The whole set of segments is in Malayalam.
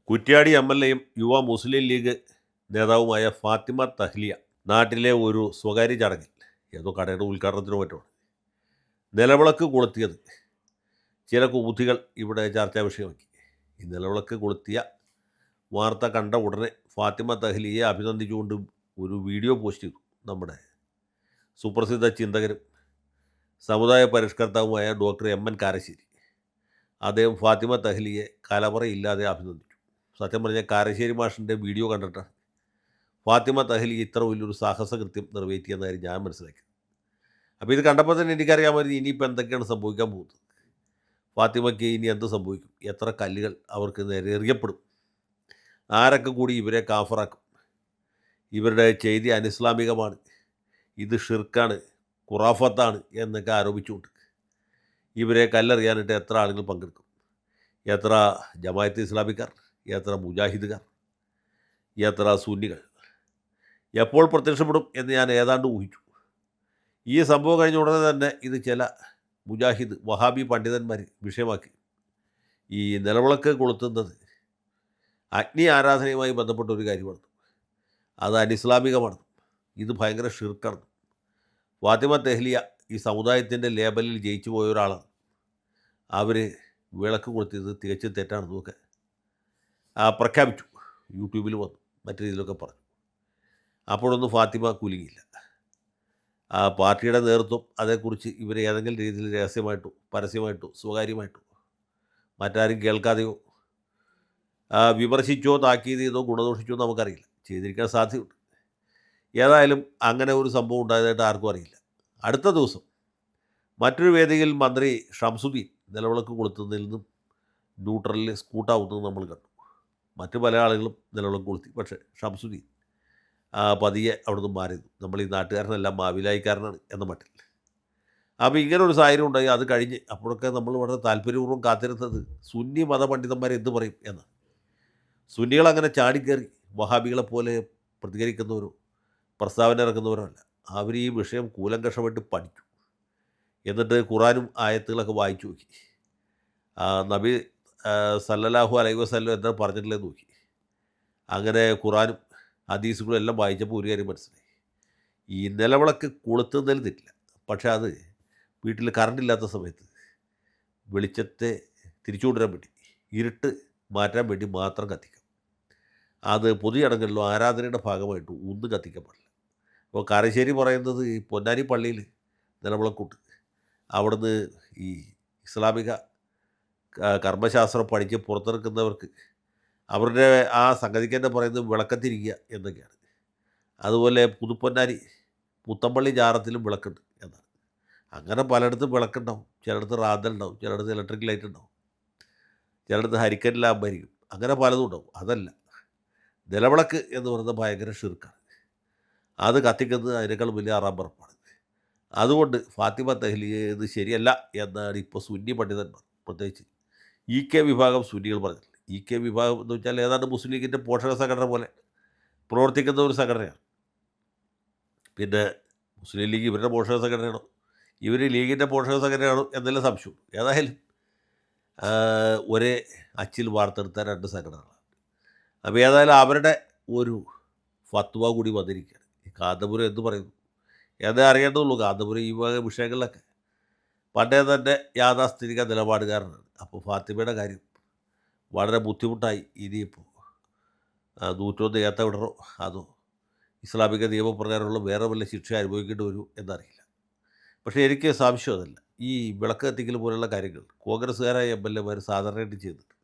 കുറ്റ്യാടി എം.എൽ.എയും യുവ മുസ്ലിം ലീഗ് നേതാവുമായ ഫാത്തിമ തഹ്ലിയ നാട്ടിലെ ഒരു സ്വകാര്യ ചടങ്ങിൽ ഏതോ കടയുടെ ഉദ്ഘാടനത്തിനോ മറ്റോ നിലവിളക്ക് കൊളുത്തിയത് ചില കുബുദ്ധികൾ ഇവിടെ ചർച്ചാ വിഷയമാക്കി. ഈ നിലവിളക്ക് കൊളുത്തിയ വാർത്ത കണ്ട ഉടനെ ഫാത്തിമ തഹ്ലിയെ അഭിനന്ദിച്ചുകൊണ്ട് ഒരു വീഡിയോ പോസ്റ്റ് ചെയ്തു നമ്മുടെ സുപ്രസിദ്ധ ചിന്തകരും സമുദായ പരിഷ്കർത്താവുമായ ഡോക്ടർ എം.എൻ. കാരശ്ശേരി. അദ്ദേഹം ഫാത്തിമ തഹ്ലിയെ കലവറയില്ലാതെ അഭിനന്ദിച്ചു. സത്യം പറഞ്ഞാൽ കാരശ്ശേരി മാഷിൻ്റെ വീഡിയോ കണ്ടിട്ടാണ് ഫാത്തിമ തഹ്ലി ഇത്ര വലിയൊരു സാഹസകൃത്യം നിറവേറ്റിയെന്ന കാര്യം ഞാൻ മനസ്സിലാക്കി. അപ്പോൾ ഇത് കണ്ടപ്പോൾ തന്നെ എനിക്കറിയാമായിരുന്നു ഇനിയിപ്പോൾ എന്തൊക്കെയാണ് സംഭവിക്കാൻ പോകുന്നത്. ഫാത്തിമയ്ക്ക് ഇനി എന്ത് സംഭവിക്കും, എത്ര കല്ലുകൾ അവർക്ക് നേരെ എറിയപ്പെടും, ആരൊക്കെ കൂടി ഇവരെ കാഫറാക്കും, ഇവരുടെ ചെയ്തി അനിസ്ലാമികമാണ്, ഇത് ഷിർക്കാണ്, ഖുറാഫത്താണ് എന്നൊക്കെ ആരോപിച്ചുകൊണ്ട് ഇവരെ കല്ലെറിയാനായിട്ട് എത്ര ആളുകൾ പങ്കെടുക്കും, എത്ര ജമാഅത്തെ ഇസ്ലാമിക്കാർ, എത്ര മുജാഹിദുകാർ, എത്ര സുന്നികൾ എപ്പോൾ പ്രത്യക്ഷപ്പെടും എന്ന് ഞാൻ ഏതാണ്ട് ഊഹിച്ചു. ഈ സംഭവം കഴിഞ്ഞ ഉടനെ തന്നെ ഇത് ചില മുജാഹിദ് വഹാബി പണ്ഡിതന്മാർ വിഷയമാക്കി. ഈ നിലവിളക്ക് കൊളുത്തുന്നത് അഗ്നി ആരാധനയുമായി ബന്ധപ്പെട്ട ഒരു കാര്യമാണ്, അത് അനിസ്ലാമികമാണ്, ഇത് ഭയങ്കര ഷിർക്കാണ്. ഫാത്തിമ തെഹ്ലിയ ഈ സമുദായത്തിൻ്റെ ലേബലിൽ ജയിച്ചു പോയ ഒരാളാണ്. അവർ വിളക്ക് കൊളുത്തിയത് തികച്ചും തെറ്റാണെന്നൊക്കെ പ്രഖ്യാപിച്ചു. യൂട്യൂബിൽ വന്നു, മറ്റു രീതിയിലൊക്കെ പറഞ്ഞു. അപ്പോഴൊന്നും ഫാത്തിമ കുലുങ്ങിയില്ല. പാർട്ടിയുടെ നേതൃത്വം അതേക്കുറിച്ച് ഇവരെ ഏതെങ്കിലും രീതിയിൽ രഹസ്യമായിട്ടോ പരസ്യമായിട്ടോ സ്വകാര്യമായിട്ടോ മറ്റാരും കേൾക്കാതെയോ വിമർശിച്ചോ താക്കീത് ചെയ്തോ ഗുണദോഷിച്ചോ നമുക്കറിയില്ല, ചെയ്തിരിക്കാൻ സാധ്യതയുണ്ട്. ഏതായാലും അങ്ങനെ ഒരു സംഭവം ഉണ്ടായതായിട്ട് ആർക്കും അറിയില്ല. അടുത്ത ദിവസം മറ്റൊരു വേദിയിൽ മന്ത്രി ഷംസുദ്ദീൻ നിലവിളക്ക് കൊളുത്തുന്നതിൽ നിന്നും ന്യൂട്രലിൽ സ്കൂട്ടാവുന്നത് നമ്മൾ കണ്ടു. മറ്റു പല ആളുകളും നിലവിളക്ക് കൊളുത്തി, പക്ഷേ ഷംസുദ്ദീൻ പതിയെ അവിടെ നിന്ന് മാറിയത്. നമ്മൾ ഈ നാട്ടുകാരനെല്ലാം മാവിലായിക്കാരനാണ് എന്ന മട്ടിൽ. അപ്പോൾ ഇങ്ങനെ ഒരു സാഹചര്യം ഉണ്ടായി. അത് കഴിഞ്ഞ് അപ്പോഴൊക്കെ നമ്മൾ വളരെ താല്പര്യപൂർവ്വം കാത്തിരുന്നത് സുന്നി മതപണ്ഡിതന്മാരെ എന്ത് പറയും എന്നാണ്. സുന്നികളങ്ങനെ ചാടിക്കയറി വഹാബികളെ പോലെ പ്രതികരിക്കുന്നവരോ പ്രസ്താവന ഇറക്കുന്നവരോ അല്ല. അവർ ഈ വിഷയം കൂലങ്കഷമായിട്ട് പഠിച്ചു. എന്നിട്ട് ഖുറാനും ആയത്തുകളൊക്കെ വായിച്ചു നോക്കി. നബി സല്ലല്ലാഹു അലൈഹി വസല്ലം എന്താ പറഞ്ഞിട്ടില്ലെന്ന് നോക്കി. അങ്ങനെ ഖുറാനും ഹദീസുകളും എല്ലാം വായിച്ചപ്പോൾ ഒരു കാര്യം മനസ്സിലായി, ഈ നിലവിളക്ക് കൊളുത്തുന്നതിൽ തെറ്റില്ല, പക്ഷേ അത് വീട്ടിൽ കറണ്ടില്ലാത്ത സമയത്ത് വെളിച്ചത്തെ തിരിച്ചു കൊണ്ടുവരാൻ വേണ്ടി, ഇരുട്ട് മാറ്റാൻ വേണ്ടി മാത്രം കത്തിക്കാം. അത് പൊതു ചടങ്ങുകളിലോ ആരാധനയുടെ ഭാഗമായിട്ട് ഒന്നും കത്തിക്കാൻ പാടില്ല. അപ്പോൾ കാരശ്ശേരി പറയുന്നത് ഈ പൊന്നാനി പള്ളിയിൽ നിലവിളക്കൂട്ട് അവിടുന്ന് ഈ ഇസ്ലാമിക കർമ്മശാസ്ത്രം പഠിച്ച് പുറത്തിറക്കുന്നവർക്ക് അവരുടെ ആ സംഗതിക്ക് തന്നെ പറയുന്നത് വിളക്കത്തിരിക്കുക എന്നൊക്കെയാണ്. അതുപോലെ പുതുപ്പൊന്നാനി പുത്തമ്പള്ളി ജാറത്തിലും വിളക്കുണ്ട് എന്നാണ്. അങ്ങനെ പലയിടത്തും വിളക്കുണ്ടാവും, ചിലയിടത്ത് റാന്തൽ ഉണ്ടാവും, ചിലയിടത്ത് ഇലക്ട്രിക് ലൈറ്റ് ഉണ്ടാവും, ചിലയിടത്ത് ഹരിക്കൻ ലാമ്പായിരിക്കും, അങ്ങനെ പലതും ഉണ്ടാവും. അതല്ല, നിലവിളക്ക് എന്ന് പറയുന്നത് ഭയങ്കര ഷിർക്കാണ്. അത് കത്തിക്കുന്നത് അതിനേക്കാൾ വലിയ ആറാമ്പറപ്പാണ്. അതുകൊണ്ട് ഫാത്തിമ തഹ്ലിയെ ഇത് ശരിയല്ല എന്നാണ് ഇപ്പോൾ സുന്നി പണ്ഡിതന്മാർ, പ്രത്യേകിച്ച് ഇ.കെ. വിഭാഗം സുന്നികൾ പറഞ്ഞിട്ടുള്ളത്. ഇ.കെ. വിഭാഗം എന്ന് വെച്ചാൽ ഏതാണ്ട് മുസ്ലിം ലീഗിൻ്റെ പോഷക സംഘടന പോലെ പ്രവർത്തിക്കുന്ന ഒരു സംഘടനയാണ്. പിന്നെ മുസ്ലിം ലീഗ് ഇവരുടെ പോഷക സംഘടനയാണോ, ഇവർ ലീഗിൻ്റെ പോഷക സംഘടനയാണോ എന്നെല്ലാം സംശയമുണ്ട്. ഏതായാലും ഒരേ അച്ചിൽ വാർത്തെടുത്ത രണ്ട് സംഘടനകളാണ്. അപ്പോൾ ഏതായാലും അവരുടെ ഒരു ഫത്വ കൂടി വന്നിരിക്കുകയാണ്. ഈ കാന്തപുരം എന്ത് പറയുന്നു എന്നേ അറിയേണ്ടതുള്ളൂ. കാന്തപുരം ഈ വക വിഷയങ്ങളിലൊക്കെ പണ്ടേ തന്നെ യാഥാസ്ഥിതിക നിലപാടുകാരനാണ്. അപ്പോൾ ഫാത്തിമയുടെ കാര്യം വളരെ ബുദ്ധിമുട്ടായി. ഇനിയിപ്പോൾ 101 ഏത്ത വിടണോ അതോ ഇസ്ലാമിക നിയമപ്രകാരമുള്ള വേറെ വല്ല ശിക്ഷ അനുഭവിക്കേണ്ടി വരൂ എന്നറിയില്ല. പക്ഷേ എനിക്ക് സംശയം അതല്ല, ഈ വിളക്ക് കത്തിക്കൽ പോലുള്ള കാര്യങ്ങൾ കോൺഗ്രസ്സുകാരായ എം.എൽ.എമാർ സാധാരണയായിട്ട് ചെയ്യുന്നുണ്ട്.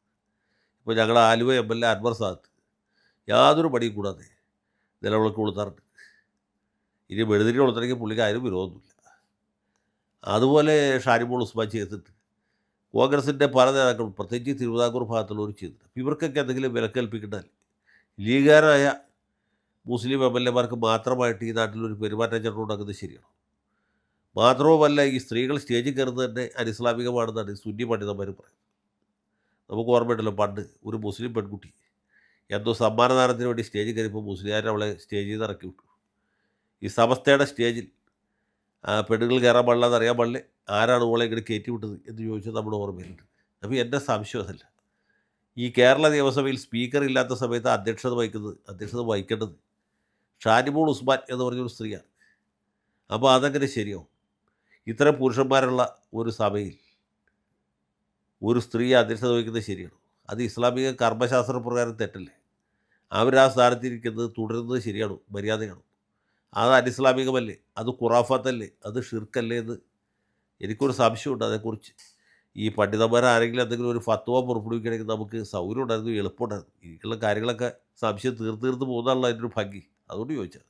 ഇപ്പോൾ ഞങ്ങളുടെ ആലുവ എം.എൽ.എ അൻവർ സാദത്ത് യാതൊരു പണിയും കൂടാതെ നിലവിളക്ക് കൊളുത്താറുണ്ട്. ഇനി വെളുതിരി കൊളുത്തണമെങ്കിൽ പുള്ളിക്ക് ആരും വിരോധമൊന്നുമില്ല. അതുപോലെ ഷാനിമോൾ ഉസ്മാൻ ചെയ്തിട്ടുണ്ട്. കോൺഗ്രസിൻ്റെ പല നേതാക്കളും പ്രത്യേകിച്ച് തിരുവിതാംകൂർ ഭാഗത്തുള്ളവർ ചെയ്തിട്ടുണ്ട്. ഇവർക്കൊക്കെ എന്തെങ്കിലും വിലക്കേൽപ്പിക്കേണ്ടതല്ലേ. ലീഗുകാരായ മുസ്ലിം എം.എൽ.എമാർക്ക് മാത്രമായിട്ട് ഈ നാട്ടിലൊരു പെരുമാറ്റച്ചട്ടം ഉണ്ടാക്കുന്നത് ശരിയാണോ? മാത്രവുമല്ല, ഈ സ്ത്രീകൾ സ്റ്റേജിൽ കയറുന്നത് തന്നെ അനിസ്ലാമികമാണെന്നാണ് സുന്നി പണ്ഡിതന്മാർ പറയുന്നത്. നമുക്ക് ഓർമ്മയുണ്ടല്ലോ, പണ്ട് ഒരു മുസ്ലിം പെൺകുട്ടി എന്തോ സമ്മാനദാനത്തിന് വേണ്ടി സ്റ്റേജിൽ കയറിയപ്പോൾ മുസ്ലിംകാർ അവളെ സ്റ്റേജിൽ നിന്ന് ഇറക്കി വിട്ടു. ഈ സമസ്തയുടെ സ്റ്റേജിൽ പെണ്ണുങ്ങൾ കയറാൻ പാടില്ല എന്നറിയാൻ പാടില്ല, ആരാണ് ഓളെ ഇങ്ങനെ കയറ്റി വിട്ടത് എന്ന് ചോദിച്ചാൽ നമ്മുടെ ഓർമ്മയിലുണ്ട്. അപ്പോൾ എൻ്റെ സംശയം അതല്ല, ഈ കേരള നിയമസഭയിൽ സ്പീക്കർ ഇല്ലാത്ത സമയത്ത് അധ്യക്ഷത വഹിക്കേണ്ടത് ഷാനിമോൾ ഉസ്മാൻ എന്ന് പറഞ്ഞൊരു സ്ത്രീയാണ്. അപ്പോൾ അതെങ്ങനെ ശരിയാവും? ഇത്തരം പുരുഷന്മാരുള്ള ഒരു സഭയിൽ ഒരു സ്ത്രീ അധ്യക്ഷത വഹിക്കുന്നത് ശരിയാണ്? അത് ഇസ്ലാമിക കർമ്മശാസ്ത്ര പ്രകാരം തെറ്റല്ലേ? അവർ ആ സ്ഥാനത്തിരിക്കുന്നത് തുടരുന്നത് ശരിയാണോ? മര്യാദയാണോ? അത് അനിസ്ലാമികമല്ലേ? അത് ഖുറാഫാത്തല്ലേ? അത് ഷിർക്കല്ലേ എന്ന് എനിക്കൊരു സംശയമുണ്ട് അതേക്കുറിച്ച്. ഈ പണ്ഡിതന്മാരാരെങ്കിലും എന്തെങ്കിലും ഒരു ഫത്വ പുറപ്പെടുവിക്കുകയാണെങ്കിൽ നമുക്ക് സൗകര്യം ഉണ്ടായിരുന്നു, എളുപ്പമുണ്ടായിരുന്നു. എനിക്കുള്ള കാര്യങ്ങളൊക്കെ സംശയം തീർത്ത് പോകുന്നതാണല്ലോ അതിൻ്റെ ഒരു ഭംഗി. അതുകൊണ്ട് ചോദിച്ചത്.